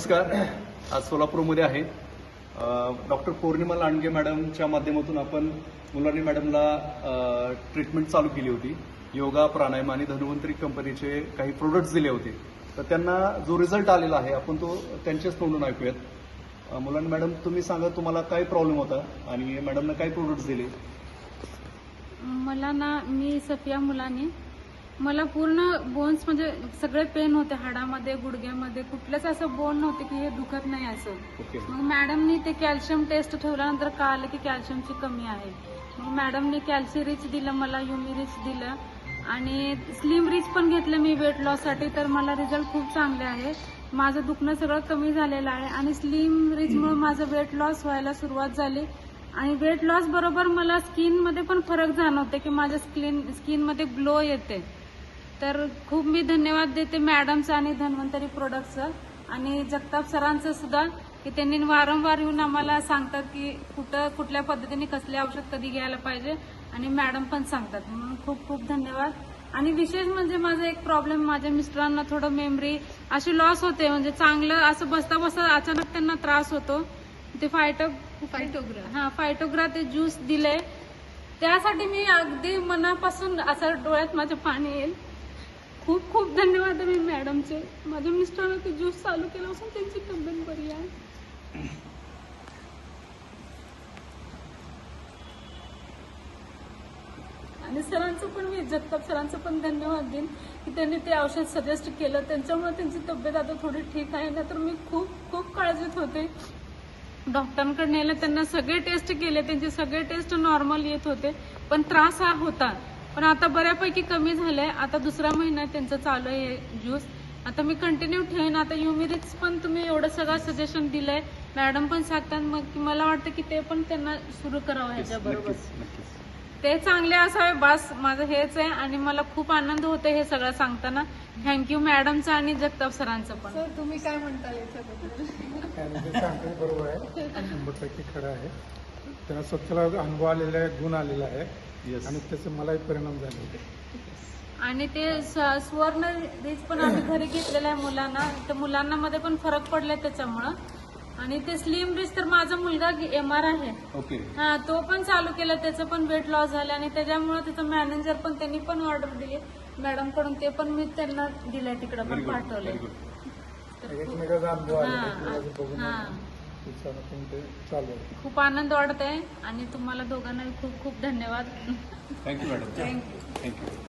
नमस्कार. आज सोलापूरमध्ये आहे. डॉक्टर पौर्णिमा लांडगे मॅडमच्या माध्यमातून आपण मुलानी मॅडमला ट्रीटमेंट चालू केली होती. योगा, प्राणायाम आणि धन्वंतरी कंपनीचे काही प्रोडक्ट्स दिले होते. तर त्यांना जो रिझल्ट आलेला आहे आपण तो त्यांच्याच तोंडून ऐकूयात. मुलानी मॅडम, तुम्ही सांगा तुम्हाला काय प्रॉब्लेम होता आणि मॅडमने काय प्रोडक्ट्स दिले? मी सफिया मुलानी, मला पूर्ण बोन्स म्हणजे सगळे पेन होते हाडामध्ये, गुडघ्यामध्ये, कुठलंच असं बोन नव्हते की हे दुखत नाही असं. मग मॅडमनी ते कॅल्शियम टेस्ट ठेवल्यानंतर कळालं की कॅल्शियमची कमी आहे. मग मॅडमने कॅल्शियम रिच दिलं, मला युमी रिच दिलं आणि स्लिम रिच पण घेतलं मी वेट लॉससाठी. तर मला रिझल्ट खूप चांगले आहे. माझं दुखणं सगळं कमी झालेलं आहे आणि स्लिम रिचमुळे माझं वेट लॉस व्हायला सुरुवात झाली. आणि वेट लॉस बरोबर मला स्किनमध्ये पण फरक जाणवते की माझ्या स्किनमध्ये ग्लो येते. तर खूप मी धन्यवाद देते मॅडमचं आणि धन्वंतरी प्रोडक्टचं आणि जगताप सरांचं सुद्धा, की त्यांनी वारंवार येऊन आम्हाला सांगतात की कुठल्या पद्धतीने कसले औषध कधी घ्यायला पाहिजे आणि मॅडम पण सांगतात. म्हणून खूप खूप धन्यवाद. आणि विशेष म्हणजे माझा एक प्रॉब्लेम, माझ्या मिस्टरांना थोडं मेमरी अशी लॉस होते, म्हणजे चांगलं असं बसता बसता अचानक त्यांना त्रास होतो. ते फायटोग्रा ते ज्यूस दिले, त्यासाठी मी अगदी मनापासून असं डोळ्यात माझं पाणी येईल. खूप खूप धन्यवाद आहे मी मॅडमचे. माझ्या मिस्टरांना ते ज्यूस चालू केलं असून त्यांची तब्येत बरी आहे. आणि सरांचं पण, मी जगताप सरांचं पण धन्यवाद देईन की त्यांनी ते औषध सजेस्ट केलं. त्यांच्यामुळे त्यांची तब्येत आता थोडी ठीक आहे. नाहीतर मी खूप खूप काळजीत होते. डॉक्टरांकडे नेलं, त्यांना सगळे टेस्ट केले, त्यांचे सगळे टेस्ट नॉर्मल येत होते, पण त्रास हा होता. पण आता बऱ्यापैकी कमी झालंय. आता दुसरा महिना त्यांचं चालू आहे ज्यूस. आता मी कंटिन्यू ठेवेन. आता युमिरिक्स पण तुम्ही एवढं सगळं सजेशन दिलंय, मॅडम पण सांगतात, मग मला वाटतं की ते पण त्यांना सुरू करावं ह्याच्याबरोबर. ते चांगले असावे बस, माझं हेच आहे. आणि मला खूप आनंद होतो हे सगळं सांगताना. थँक्यू मॅडमचं आणि जगताप सरांचं पण. सर, तुम्ही काय म्हणताल याच्याबद्दल? सांगते बरोबर आहे, 100% खरं आहे. त्यांना स्वतःला अनुभव आलेला आहे, गुण आलेला आहे आणि त्याचे मलाही परिणाम झाले होते. आणि ते स्वर्ण रिच पण आम्ही घरी घेतलेलं आहे मुलांना. तर मुलांना मध्ये पण फरक पडलाय त्याच्यामुळं. आणि ते स्लिम रिच तर माझा मुलगा MR आहे, तो पण चालू केला, त्याचं पण वेट लॉस झालं आणि त्याच्यामुळे त्याचं मॅनेजर पण, त्यांनी पण ऑर्डर दिली मॅडम कडून, ते पण मी त्यांना दिलंय, तिकडं पण पाठवलंय. एकमेकाचा अनुभव आला चालू आहे. खूप आनंद वाटत आहे आणि तुम्हाला दोघांनाही खूप खूप धन्यवाद. Thank you madam. थँक्यू.